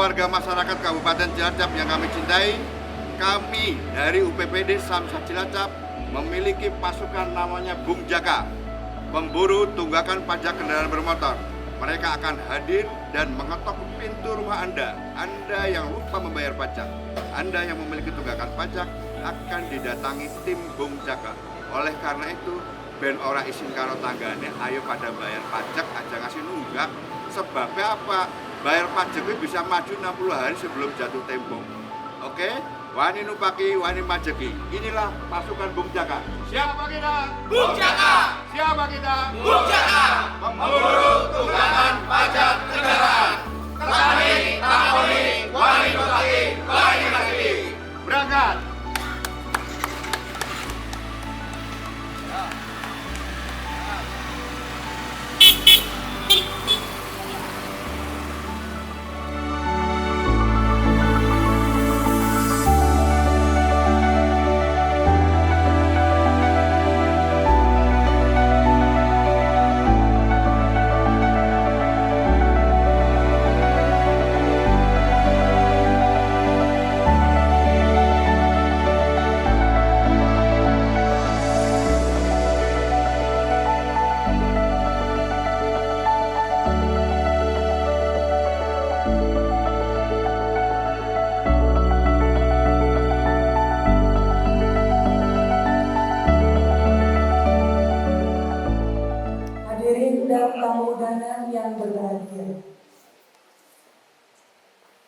warga masyarakat Kabupaten Cilacap yang kami cintai, kami dari UPPD Samsat Cilacap memiliki pasukan namanya Bung Jaka, pemburu tunggakan pajak kendaraan bermotor. Mereka akan hadir dan mengetok pintu rumah Anda yang lupa membayar pajak. Anda yang memiliki tunggakan pajak akan didatangi tim Bung Jaka. Oleh karena itu, ben ora isin karo tanggane, ayo pada bayar pajak aja ngasih nunggak. Sebabnya apa? Bayar pajak itu bisa maju 60 hari sebelum jatuh tempo. Oke? Wani nupaki, wani majeki. Inilah pasukan Bung Jaka. Siapa kita? Bung Jaka! Siapa kita? Bung Jaka! Pemburu tunggakan pajak kendaraan. Petani, takoni, wani nupaki, wani majeki. Berangkat! Dan tamu undangan yang berbahagia.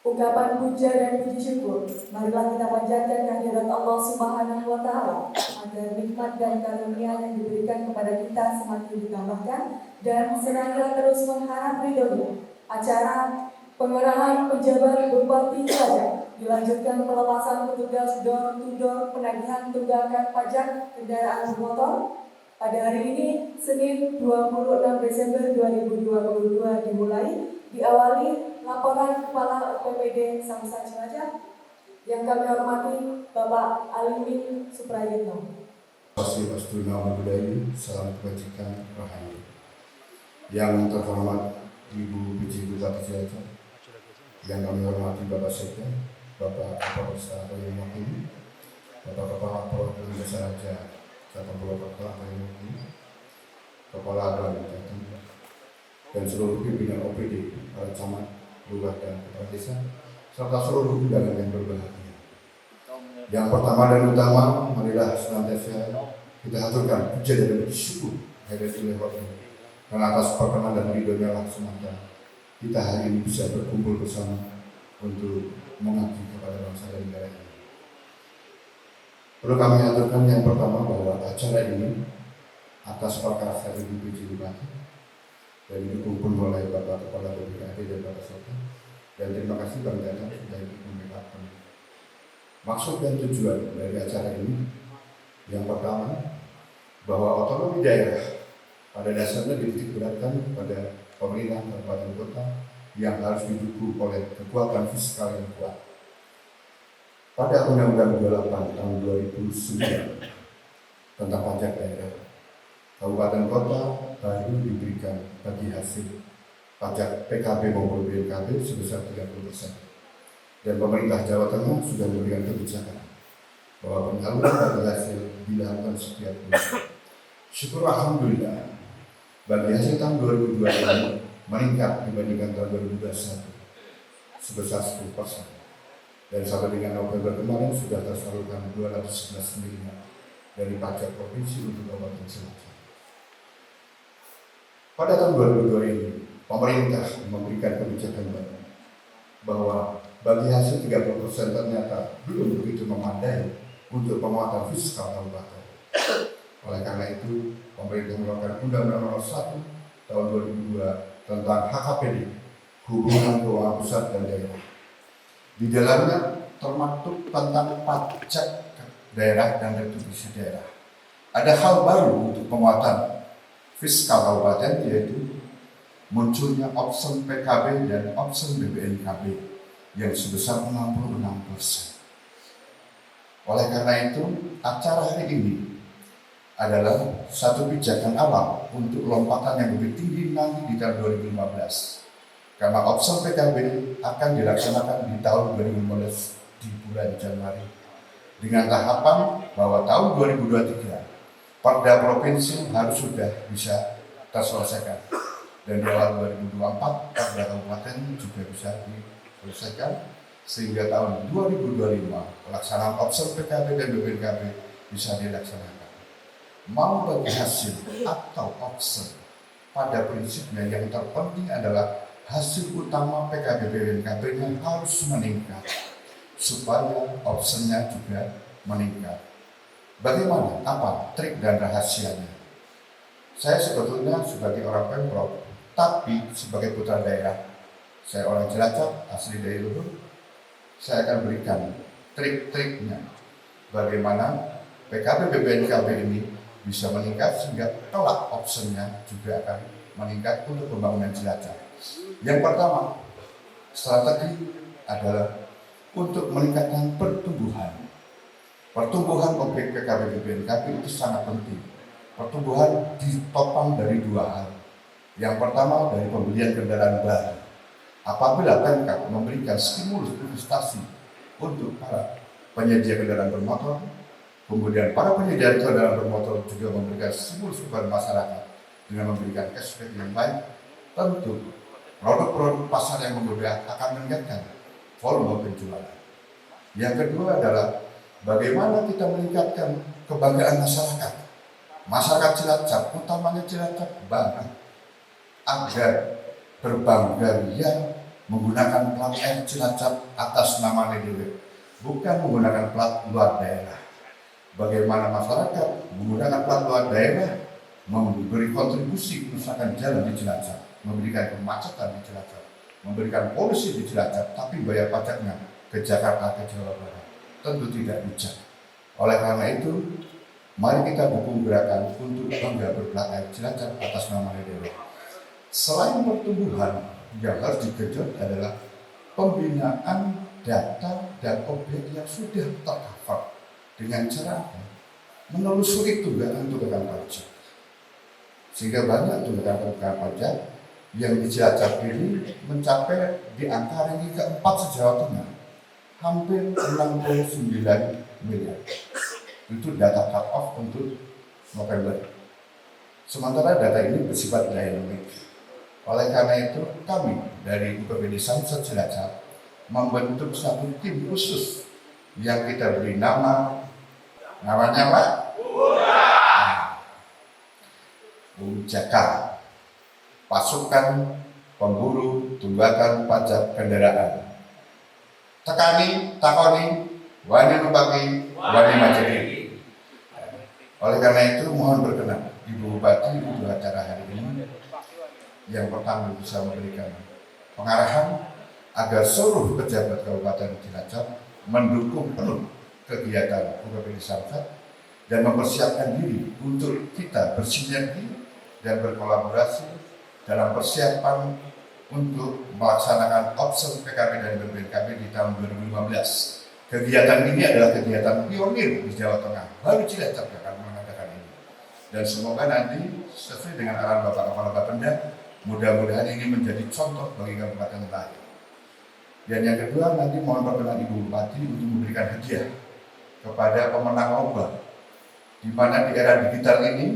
Ungkapan puja dan puji syukur, marilah kita panjatkan kehadirat Allah Subhanahu wa Ta'ala agar nikmat dan karunia yang diberikan kepada kita semakin ditambahkan dan senantiasa terus mengharap ridhonya. Acara pengerahan pejabat Bupati Cilacap dilanjutkan pelepasan petugas door to door penagihan tunggakan pajak kendaraan bermotor. Pada hari ini, Senin 26 Desember 2022 dimulai, diawali laporan Kepala UPPD Samsat Cilacap yang kami hormati Bapak Alimin Suprayitno. Salam kebajikan rahayu. Yang terhormat Ibu PJ Bupati Cilacap, yang kami hormati Bapak Sekda, Bapak Kapolresta Atau Wakil, Bapak Kepala Perwakilan Desa Raja, Kepala Kepala dan seluruh pimpinan OPD, para camat, lurah dan kepala desa, serta seluruh undangan yang berbahagia. Yang pertama dan utama, marilah senantiasa kita haturkan puja dan bersyukur hadirat Allah dan atas perkenan dan ridhonya lah semata kita hari ini bisa berkumpul bersama untuk mengabdi kepada bangsa dan negara ini. Perlu kami aturkan yang pertama bahwa acara ini atas prakarsa Ibu PJ Bupati dan didukung oleh Bapak Kepala BPKD dan Bapak Sekda, dan terima kasih Bang Dana sudah ikut membackup. Maksud dan tujuan dari acara ini yang pertama bahwa otonomi daerah pada dasarnya dititikberatkan kepada pemerintah kabupaten kota yang harus didukung oleh kekuatan fiskal yang kuat. Pada Undang-Undang 28 tahun 2009 tentang pajak daerah, kabupaten kota baru diberikan bagi hasil pajak PKB maupun BNKB sebesar 30%. Dan pemerintah Jawa Tengah sudah memberikan kebijakan bahwa penyaluran bagi hasil dilakukan setiap bulan. Syukur alhamdulillah, bagi hasil tahun 2020 meningkat dibandingkan tahun 2021 sebesar 10%. Dan sampai dengan November kemarin sudah tersalurkan 211 miliar dari pajak provinsi untuk Kabupaten Cilacap. Pada tahun 2002 ini, pemerintah memberikan kebijakan baru bahwa bagi hasil 30% ternyata belum begitu memadai untuk penguatan fiskal kabupaten. Oleh karena itu, pemerintah melakukan Undang-Undang Nomor 1 Tahun 2002 tentang HKPD, Hubungan Keuangan Pusat dan Daerah. Di dalamnya termaktub tentang pajak daerah dan retribusi daerah. Ada hal baru untuk penguatan fiskal kabupaten, yaitu munculnya opsi PKB dan opsi BPNKB yang sebesar 66%. Oleh karena itu, acara hari ini adalah satu pijakan awal untuk lompatan yang lebih tinggi nanti di tahun 2015. Karena opsi PKB akan dilaksanakan di tahun 2015 di bulan Januari dengan tahapan bahwa tahun 2023 Perda Provinsi harus sudah bisa terselesaikan dan di awal 2024 Perda Kabupaten juga bisa diselesaikan sehingga tahun 2025 pelaksanaan opsi PKB dan BPKB bisa dilaksanakan. Mau bagi hasil atau opsi, pada prinsipnya yang terpenting adalah hasil utama PKB BPKB-nya harus meningkat supaya opsinya juga meningkat. Bagaimana? Apa trik dan rahasianya? Saya sebetulnya sebagai orang Pemprov, tapi sebagai putra daerah, saya orang Cilacap, asli dari Luhur, saya akan berikan trik-triknya bagaimana PKB BPKB ini bisa meningkat sehingga kelak opsinya juga akan meningkat untuk pembangunan Cilacap. Yang pertama, strategi adalah untuk meningkatkan pertumbuhan. Pertumbuhan objek PKB BPKB itu sangat penting. Pertumbuhan ditopang dari dua hal. Yang pertama dari pembelian kendaraan baru. Apabila Pemkab memberikan stimulus investasi untuk para penyedia kendaraan bermotor, kemudian para penyedia kendaraan bermotor juga memberikan stimulus kepada masyarakat dengan memberikan cashback yang baik, tentu produk-produk pasar yang berbeda akan meningkatkan volume penjualan. Yang kedua adalah bagaimana kita meningkatkan kebanggaan masyarakat. Masyarakat Cilacap, utamanya Cilacap Barat, agar berbangga yang menggunakan plat R Cilacap atas nama DDW, bukan menggunakan plat luar daerah. Bagaimana masyarakat menggunakan plat luar daerah memberi kontribusi kerusakan jalan di Cilacap, memberikan kemacetan di Cilacap, memberikan polusi di Cilacap, tapi bayar pajaknya ke Jakarta, ke Jawa Barat. Tentu tidak bijak. Oleh karena itu, mari kita dukung gerakan untuk bangga berplat R Cilacap atas nama DDW. Selain pertumbuhan, yang harus digenjot adalah pembinaan data dan objek yang sudah tercover dengan cara menelusuri tunggakan pajak. Sehingga banyak tunggakan pajak yang di Cilacap ini mencapai di angka ranking keempat se-Jawa Tengah, hampir 69 miliar. Itu data cut off untuk November. Sementara data ini bersifat dynamic. Oleh karena itu, kami dari UPPD Samsat Cilacap membentuk satu tim khusus yang kita beri namanya Pak Bung Jaka, pasukan pemburu tunggakan pajak kendaraan. Tekani, takoni, wani nubaki, wani majedi. Oleh karena itu, mohon berkenan Ibu Bupati untuk acara hari ini yang pertama bisa memberikan pengarahan agar seluruh pejabat Kabupaten Cilacap mendukung penuh kegiatan UPPD Samsat dan mempersiapkan diri untuk kita bersinergi dan berkolaborasi dalam persiapan untuk melaksanakan opsi PKB dan BPKB di tahun 2015. Kegiatan ini adalah kegiatan pionir di Jawa Tengah, baru Cilacap yang akan mengadakan ini. Dan semoga nanti sesuai dengan arahan Bapak Kepala Bapenda, mudah-mudahan ini menjadi contoh bagi kabupaten lain. Dan yang kedua, nanti mohon perkenan Ibu Bupati untuk memberikan hadiah kepada pemenang lomba, di mana di era digital ini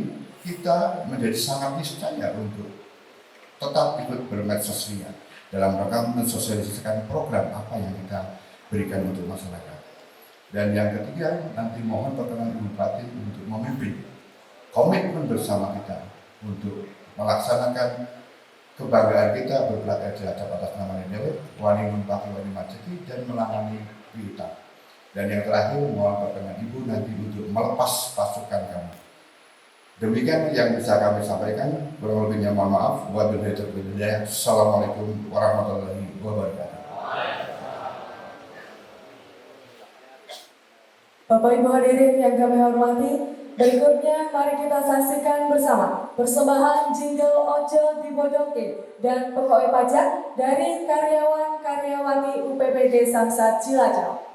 kita menjadi sangat niscaya untuk tetap ikut bermedsosria dalam rangka mensosialisasikan program apa yang kita berikan untuk masyarakat. Dan yang ketiga, nanti mohon perkenan Ibu Bupati untuk memimpin komitmen bersama kita untuk melaksanakan kebanggaan kita berplat R Cilacap atas nama DDW, wani numpaki wani majeki, dan menangani piutang. Dan yang terakhir, mohon perkenan Ibu nanti untuk melepas pasukan kami. Demikian yang bisa kami sampaikan. Kurang lebihnya mohon maaf. Wabillahi taufiq wal hidayah. Assalamualaikum warahmatullahi wabarakatuh. Bapak Ibu hadirin yang kami hormati, berikutnya mari kita saksikan bersama persembahan jingle Ojo Dibodoke dan pegawai pajak dari karyawan-karyawati UPPD Samsat Cilacap.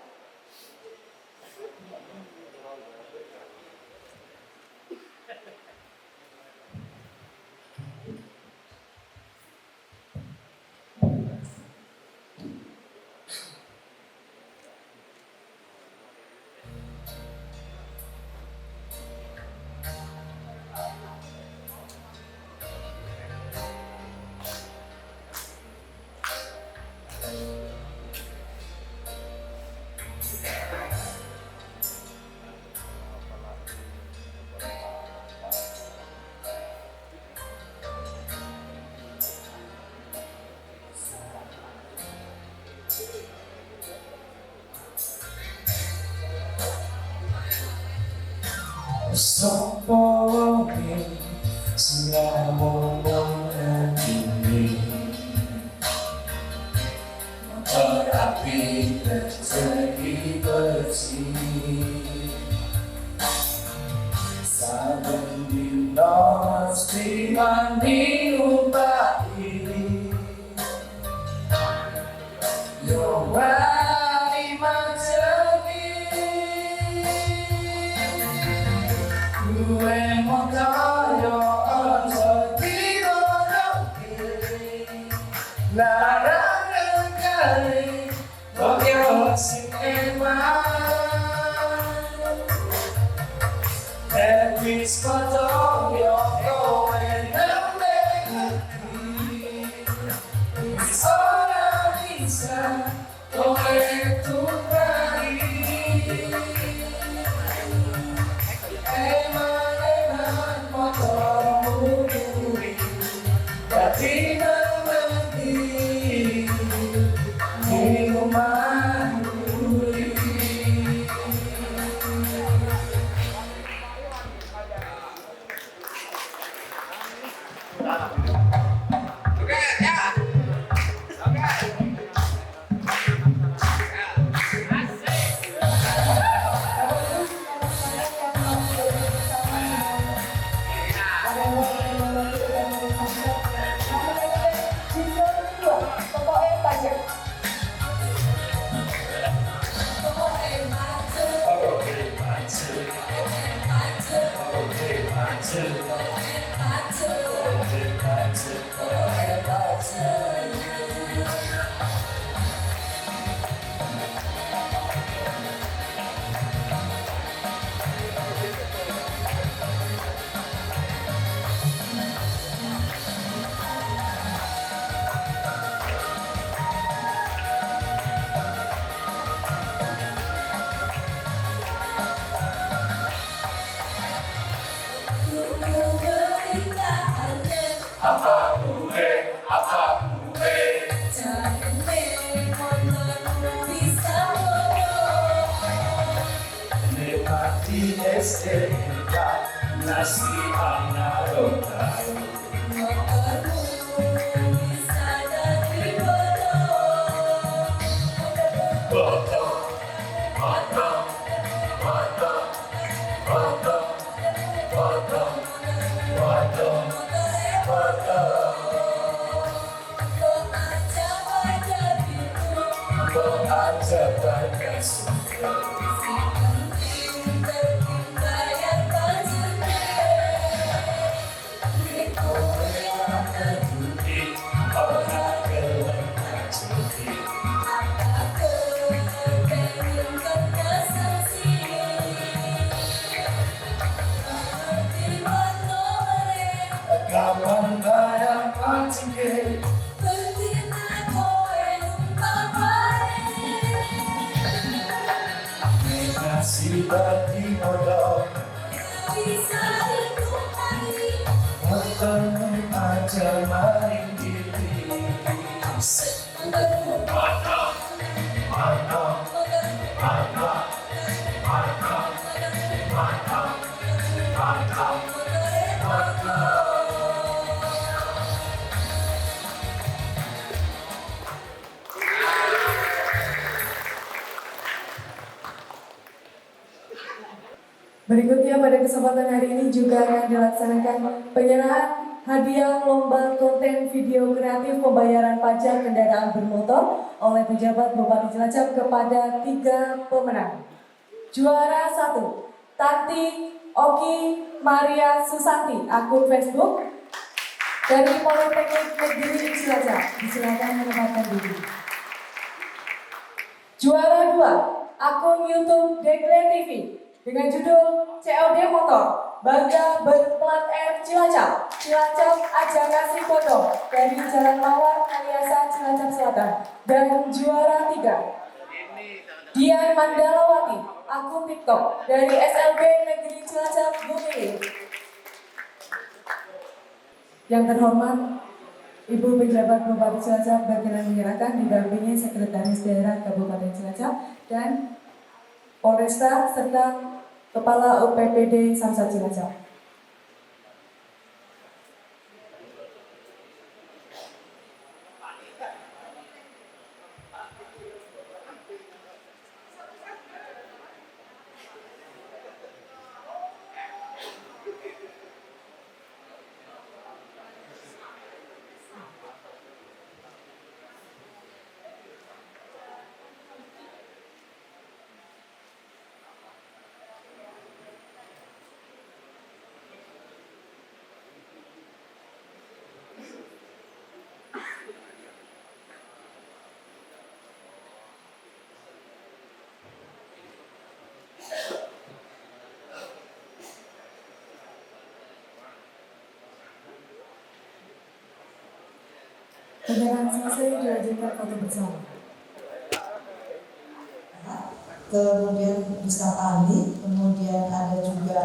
Sopo wonge sing ngomong ini motor api terjadi bersih saben dino mesti mandi umpahi yo wani majeni gue motor yo ojo dirodoki larang kali bokyo sing eman Wis foto yo kowe nembe ngerti wis ora bisa kowe tumpari eman motormu duri dadi nembe di rumah duri STK nasi anarota Kapan bayang pancing nasi bagi modal Motor aja maring diri Berikutnya pada kesempatan hari ini juga akan dilaksanakan penyerahan hadiah lomba konten video kreatif pembayaran pajak kendaraan bermotor oleh pejabat Bupati Cilacap kepada 3 pemenang. Juara 1, Tanti Oki Maria Susanti, akun Facebook dari Politeknik Negeri Cilacap. Disilakan menempatkan diri. Juara 2, akun YouTube Dekle TV dengan judul COD Motor Bangga Berplat R Cilacap, Cilacap Aja Kasih Foto dari Jalan Mawar Kaliasa Cilacap Selatan. Dan juara 3, Dian Mandalawati, akun TikTok dari SLB Negeri Cilacap Bumi. Yang terhormat Ibu Pejabat Bupati Cilacap berkenan menyerahkan didampingi Sekretaris Daerah Kabupaten Cilacap dan Polresta serta Kepala UPPD Samsat Cilacap. Penyerahan selesai dilanjutkan foto bersama. Kemudian Ustaz Ali, kemudian ada juga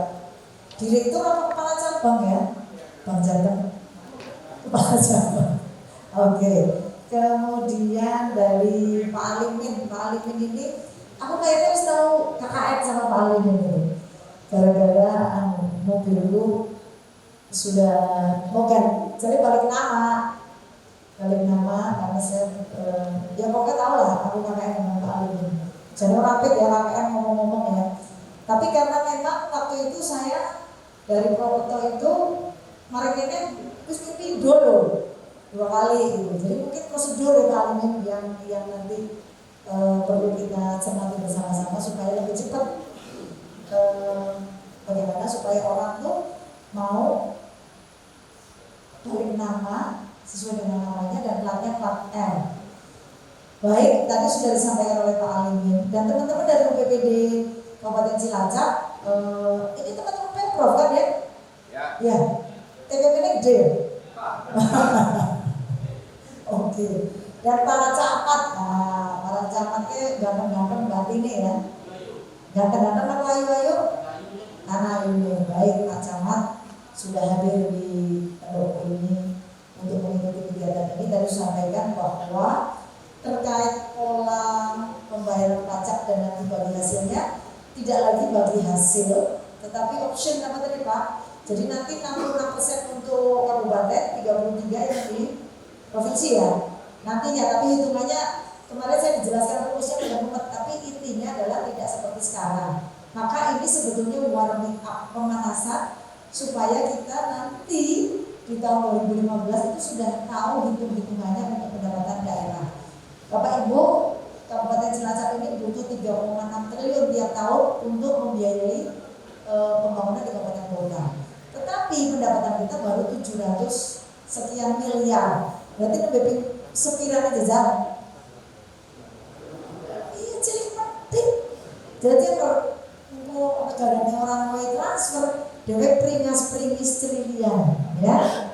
direktur atau kepala cabang ya, Bang Jateng, kepala cabang. Oke. Kemudian dari Pak Alimin ini, aku kayaknya harus tahu KKN sama Pak Alimin itu, gara-gara mobil lu sudah mau jadi balik nama karena saya ya pokoknya tahu lah aku KKN dengan Pak Alimin. Jangan rapid ya KKN ngomong-ngomong ya. Tapi karena memang waktu itu saya dari Prokerto itu marinya terus pindah loh 2 kali gitu. Jadi mungkin prosedur ya Pak Alimin yang nanti perlu kita cermati bersama-sama supaya lebih cepat bagaimana supaya orang tuh mau balik nama sesuai dengan namanya dan platnya plat R. Baik, tadi sudah disampaikan oleh Pak Alimin dan teman-teman dari UPPD Kabupaten Cilacap. Ini teman-teman Pemprov kan ya? Ya. TPP-nya gede ya? Oke. Dan para camat, para camatnya ganteng-ganteng Mbak Tini ya. Ganteng-ganteng apa ayu-ayu? Karena ini baik Pak Camat sudah hadir di toko ini untuk mengikuti kegiatan ini. Tadi sampaikan bahwa terkait pola pembayaran pajak dan nanti bagi hasilnya tidak lagi bagi hasil, tetapi option apa tadi Pak? Jadi nanti 66% untuk kabupaten, 33% yang di provinsi ya. Nantinya, tapi hitungannya kemarin saya dijelaskan rumusnya pada mumet, tapi intinya adalah tidak seperti sekarang. Maka ini sebetulnya warming up pemanasan supaya kita nanti di tahun 2015 itu sudah tahu hitung-hitungannya untuk pendapatan daerah. Bapak Ibu, Kabupaten Cilacap ini butuh 3,6 triliun tiap tahun untuk membiayai pembangunan di kabupaten kota. Tetapi pendapatan kita baru 700 sekian miliar. Berarti lebih sekiranya jejak. Iya, cilik penting. Jadi kalau negaranya orang mau transfer, dewek pringis triliun, ya,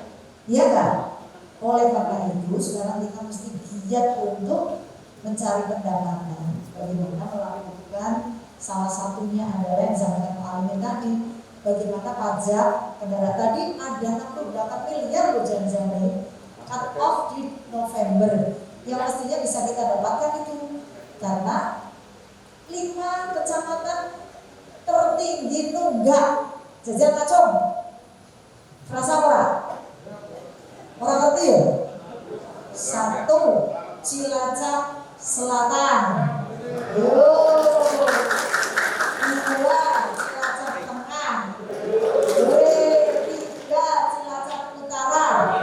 iya kan? Oleh karena itu, sekarang kita mesti giat untuk mencari pendapatan. Bagaimana melakukan salah satunya adalah yang disampaikan Pak Alimin tadi. Bagaimana pajak kendaraan tadi ada 68 miliar loh jangan-jangan cut off di November yang mestinya bisa kita dapatkan itu karena 5 kecamatan tertinggi nunggak jajan ngacung frasa orang ngerti ya? 1 Cilacap Selatan, 2 Cilacap Tengah, 3 Cilacap Utara,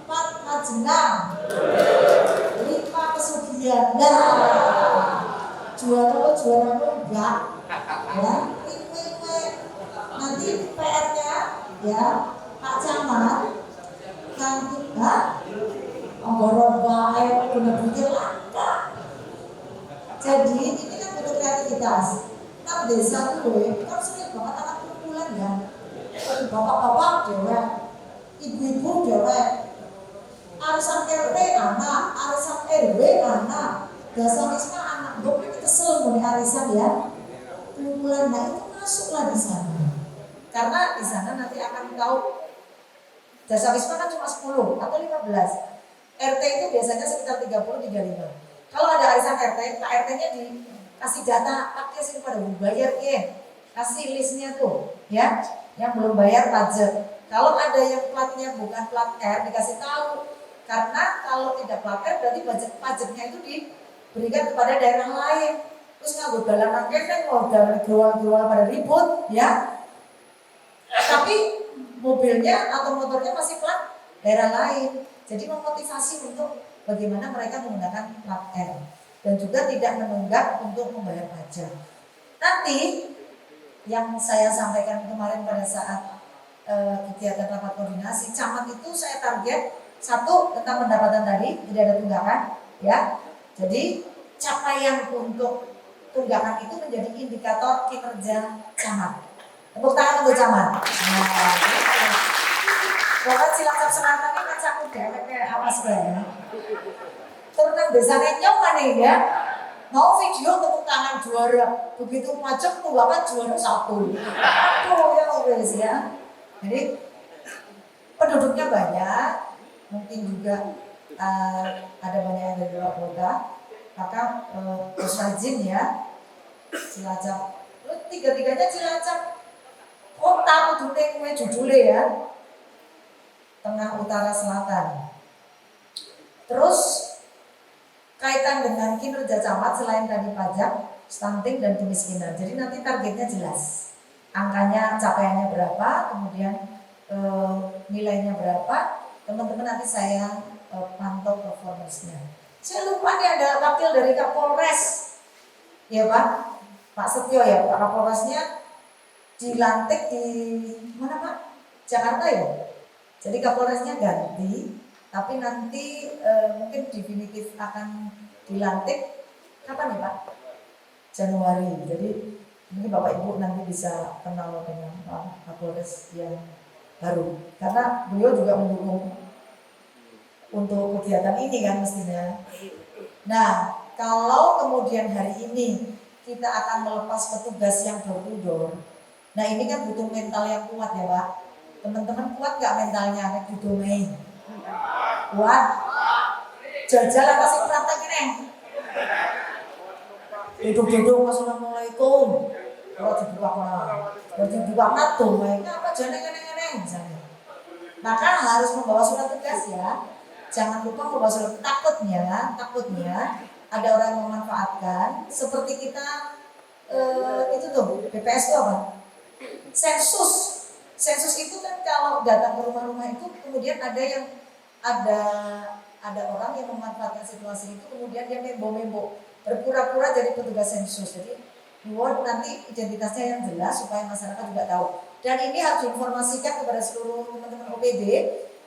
4 Majenang, 5 Pesugihan. Nah, juara enggak ya, nanti PR-nya ya Pak Camat nanti anggoro baik bener-bener langka. Jadi ini kan butuh kreativitas. Nah desa gue kan sulit banget anak kumpulan ya. Bapak-bapak dewek, ibu-ibu dewek, arisan RT anak, arisan RW anak, dasar wisma anak. Gue ini kesel gue arisan ya. Kumpulan, nah itu masuklah di sana. Karena di sana nanti akan tahu jasa wisma kan cuma 10 atau 15. RT itu biasanya sekitar 30-35. Kalau ada arisan RT, Pak RT-nya kasih data pakai sih pada bayar ya, kasih listnya tuh ya, yang belum bayar pajak. Kalau ada yang platnya bukan plat R dikasih tahu, karena kalau tidak plat R berarti pajaknya itu diberikan kepada daerah lain. Terus nganggo dalanan kene modal jual-jual pada ribut ya. Tapi mobilnya atau motornya masih plat daerah lain. Jadi memotivasi untuk bagaimana mereka menggunakan plat R dan juga tidak menunggak untuk membayar pajak. Nanti yang saya sampaikan kemarin pada saat kegiatan rapat koordinasi camat itu saya target satu tentang pendapatan tadi tidak ada tunggakan ya. Jadi capaian untuk tunggakan itu menjadi indikator kinerja camat. Tepuk tangan untuk camat. Nah, Bapak Cilacap Selatan ini kan cakup dewek kayak awas ya. Terus nang desane nyong nih ya. Mau video tepuk tangan juara, begitu pajak tunggakan juara 1. Aduh ya wes ya. Jadi penduduknya banyak, mungkin juga ada banyak yang dari luar kota, maka harus rajin ya. Cilacap, tiga-tiganya Cilacap kota kudune kowe judule ya. Tengah, utara, selatan. Terus kaitan dengan kinerja camat selain tadi pajak, stunting dan kemiskinan. Jadi nanti targetnya jelas. Angkanya, capaiannya berapa, kemudian nilainya berapa, teman-teman nanti saya pantau performance-nya. Saya lupa nih ada wakil dari Kapolres, ya Pak Setio ya, Pak Kapolresnya dilantik di mana Pak? Jakarta ya. Jadi Kapolresnya ganti, tapi nanti mungkin definitif akan dilantik kapan ya Pak? Januari. Jadi mungkin Bapak Ibu nanti bisa kenal dengan Pak Kapolres yang baru, karena beliau juga mendukung untuk kegiatan ini kan mestinya. Nah, kalau kemudian hari ini kita akan melepas petugas yang door to door, nah ini kan butuh mental yang kuat ya Pak. Teman-teman kuat gak mentalnya nek di domain? Kuat? Jajal apa sih praktek ini? Duduk-duduk, assalamualaikum. Kalau dibuka tuh, apa jangan neng misalnya. Maka harus membawa surat tugas ya. Jangan lupa membawa surat. Takutnya ada orang yang memanfaatkan. Seperti kita itu tuh BPS itu apa? Sensus itu kan kalau datang ke rumah-rumah itu kemudian ada orang yang memanfaatkan situasi itu, kemudian dia membo berpura-pura jadi petugas sensus. Jadi buat nanti identitasnya yang jelas supaya masyarakat juga tahu. Dan ini harus diinformasikan kepada seluruh teman-teman OPD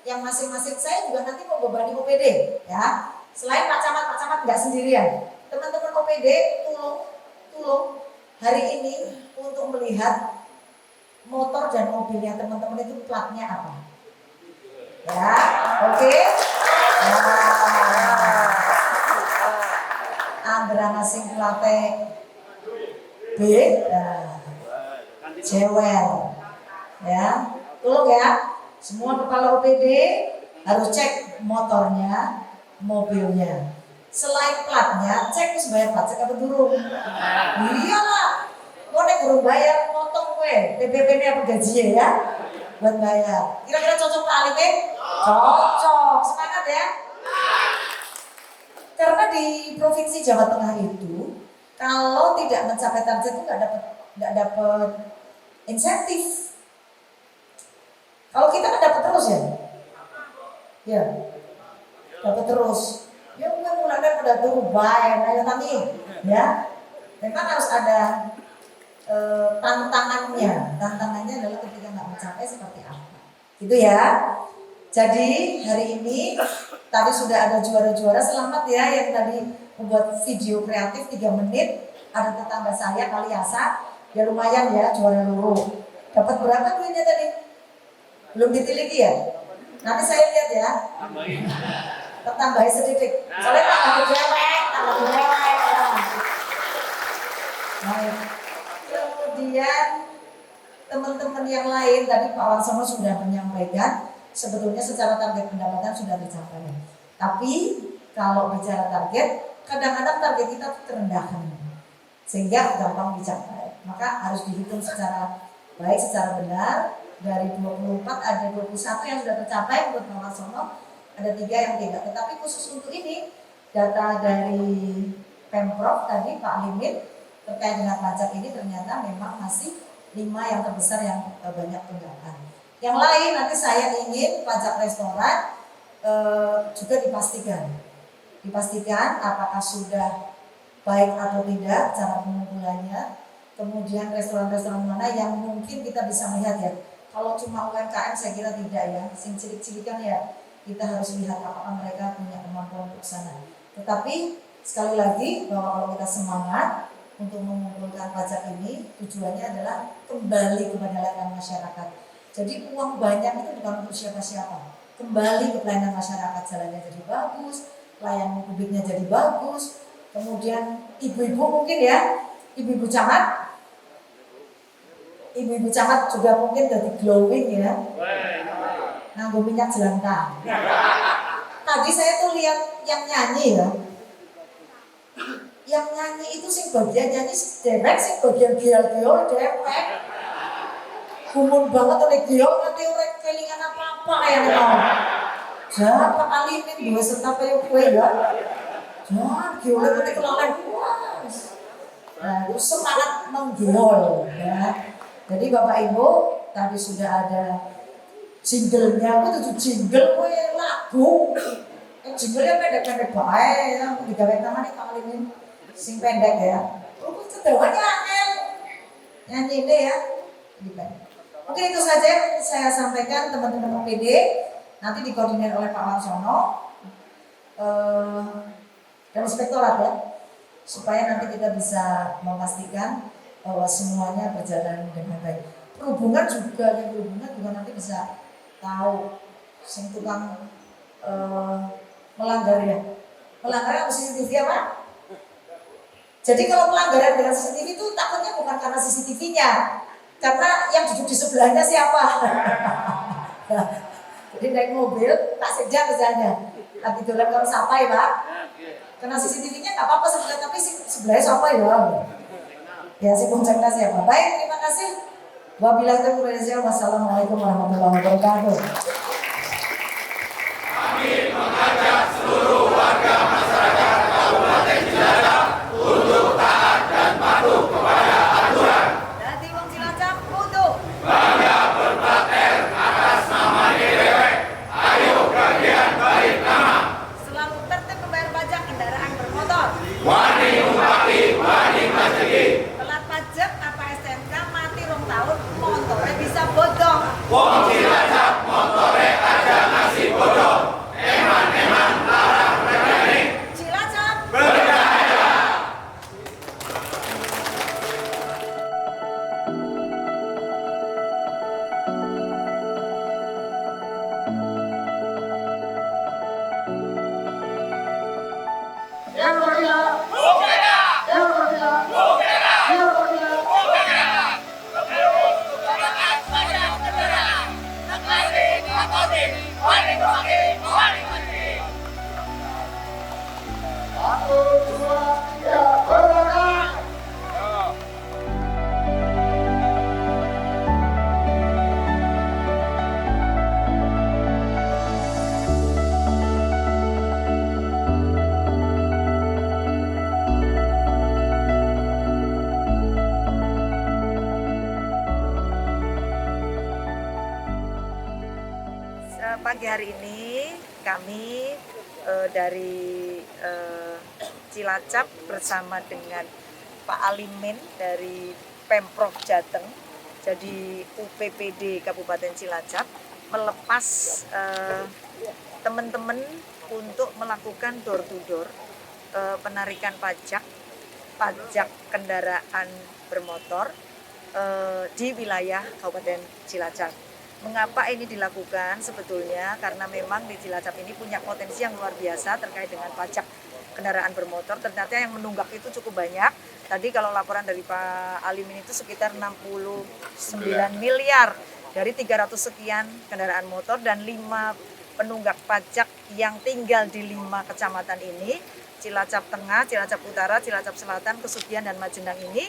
yang masing-masing. Saya juga nanti mau bebani OPD ya. Selain Pak Camat nggak sendirian. Teman-teman OPD tolong hari ini untuk melihat motor dan mobilnya teman-teman itu platnya apa. Ya, oke. Anggaran asing plate B, Jewer, ya, tolong ya, semua kepala OPD harus cek motornya, mobilnya. Selain platnya, cek harus bayar pajak apa durung. Iyalah, kau nek durung bayar, motong gue, PPP-nya apa gajinya ya, buat bayar. Kira-kira cocok Pak Alime? Cocok, semangat ya. Karena di Provinsi Jawa Tengah itu, kalau tidak mencapai target itu nggak dapat insentif. Kalau kita kan dapat terus ya, dapat terus. Ya mulai pada turun bayar, ayo kami, ya. Memang harus ada tantangannya. Tantangannya adalah ketika nggak mencapai seperti apa, gitu ya. Jadi hari ini tadi sudah ada juara-juara, selamat ya yang tadi membuat video kreatif 3 menit. Ada tetangga saya Kaliasa, ya lumayan ya juara luru. Dapat berapa duitnya tadi? Belum ditiliki ya? Nanti saya lihat ya. Tambahin sedikit. Soalnya tambah dewek. Baik. Kemudian teman-teman yang lain tadi Pak Warsono sudah menyampaikan sebetulnya secara target pendapatan sudah tercapai. Tapi kalau bicara target, kadang-kadang target kita terendahkan. sehingga gampang dicapai. Maka harus dihitung secara baik, secara benar. Dari 24 ada 21 yang sudah tercapai menurut Pak Warsono, ada 3 yang tidak. Tetapi khusus untuk ini, data dari Pemprov tadi Pak Limin terkait dengan pajak ini ternyata memang masih 5 yang terbesar yang banyak tunggakan. Yang lain nanti saya ingin pajak restoran juga dipastikan apakah sudah baik atau tidak cara pengumpulannya. Kemudian restoran-restoran mana yang mungkin kita bisa melihat ya. Kalau cuma UMKM saya kira tidak ya. Sing cilik-cilikan ya kita harus lihat apakah mereka punya kemampuan untuk sana. Tetapi sekali lagi bahwa kalau kita semangat untuk mengumpulkan pajak ini tujuannya adalah kembali kepada layanan masyarakat. Jadi uang banyak itu bukan untuk siapa-siapa. Kembali ke pelayanan masyarakat, jalannya jadi bagus, layanan publiknya jadi bagus. Kemudian ibu-ibu mungkin ya, ibu-ibu camat juga mungkin jadi glowing ya, nganggo minyak jelantah. Tadi saya tuh lihat yang nyanyi ya, yang nyanyi itu sing bagian nyanyi dewek, sing bagian giol-giol dewek. Gumun banget oleh giol, nanti orang kelingan apa-apa kayak mau. Jangan Pak Alimin dua serta kayak kue ya. Jangan giolnya nanti kelalen puas. Nah itu semangat menggiol ya. Jadi Bapak Ibu tadi sudah ada jinglenya, aku tuh jingle kue lagu. Jinglenya pendek-pendek baik ya, digawe namanya Pak Alimin. Sing pendek ya. Terus cederanya angel. Nyanyi ini ya. Mungkin itu saja yang saya sampaikan teman-teman PD. Nanti dikoordinir oleh Pak Warsono dan inspektorat ya. Supaya nanti kita bisa memastikan bahwa semuanya berjalan dengan baik. Perhubungan juga nanti bisa tahu sing tukang melanggar ya. Melanggar CCTV apa? Jadi kalau pelanggaran dengan CCTV itu takutnya bukan karena CCTV-nya, karena yang duduk di sebelahnya siapa. Jadi naik mobil, tak sejam misalnya, lagi dolan kalau sampai Pak, karena CCTV-nya nggak apa-apa sebelah, tapi sebelahnya siapa ya? Ya si puncaknya siapa? Baik, terima kasih. Wabillahi taufiq wal hidayah. Wassalamualaikum warahmatullahi wabarakatuh. Kami mengajak seluruh warga masyarakat Kabupaten Cilacap untuk taat dan patuh kepada aturan. Dadi wong Cilacap kudu Bangga berplat R atas nama DWW. Ayo bagian balik nama. selalu tertib membayar pajak kendaraan bermotor. Wani umpati, wani majeki. Telat pajak apa STNK mati rong tahun, motornya bisa bodong. Wong Cilacap motore aja ngasih bodong. Eman-eman larang rekening. Cilacap Berjaya. Pagi hari ini kami dari Cilacap bersama dengan Pak Alimin dari Pemprov Jateng, jadi UPPD Kabupaten Cilacap melepas teman-teman untuk melakukan door to door penarikan pajak kendaraan bermotor di wilayah Kabupaten Cilacap. Mengapa ini dilakukan? Sebetulnya karena memang di Cilacap ini punya potensi yang luar biasa terkait dengan pajak kendaraan bermotor. Ternyata yang menunggak itu cukup banyak. Tadi kalau laporan dari Pak Alimin itu sekitar 69 miliar dari 300 sekian kendaraan motor dan 5 penunggak pajak yang tinggal di 5 kecamatan ini. Cilacap Tengah, Cilacap Utara, Cilacap Selatan, Kesugihan dan Majenang ini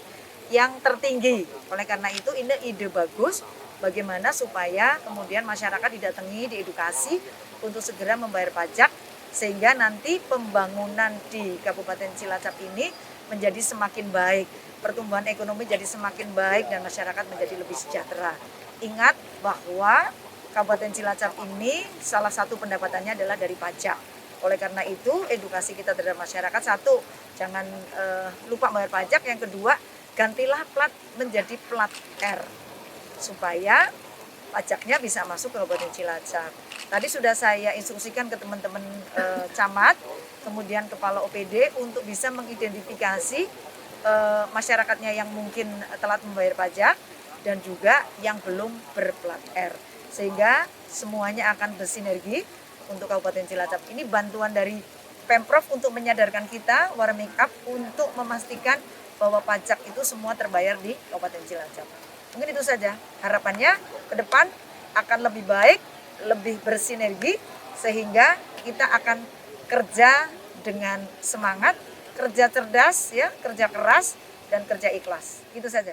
yang tertinggi. Oleh karena itu ini ide bagus bagaimana supaya kemudian masyarakat didatangi, diedukasi untuk segera membayar pajak sehingga nanti pembangunan di Kabupaten Cilacap ini menjadi semakin baik, pertumbuhan ekonomi jadi semakin baik dan masyarakat menjadi lebih sejahtera. Ingat bahwa Kabupaten Cilacap ini salah satu pendapatannya adalah dari pajak. Oleh karena itu edukasi kita terhadap masyarakat, satu, jangan lupa bayar pajak. Yang kedua, gantilah plat menjadi plat R supaya pajaknya bisa masuk ke Kabupaten Cilacap. Tadi sudah saya instruksikan ke teman-teman camat, kemudian kepala OPD untuk bisa mengidentifikasi masyarakatnya yang mungkin telat membayar pajak dan juga yang belum berplat R. Sehingga semuanya akan bersinergi untuk Kabupaten Cilacap. Ini bantuan dari Pemprov untuk menyadarkan kita, Warmikap, untuk memastikan bahwa pajak itu semua terbayar di Kabupaten Cilacap. Mungkin itu saja. Harapannya ke depan akan lebih baik, lebih bersinergi, sehingga kita akan kerja dengan semangat, kerja cerdas, ya, kerja keras, dan kerja ikhlas. Itu saja.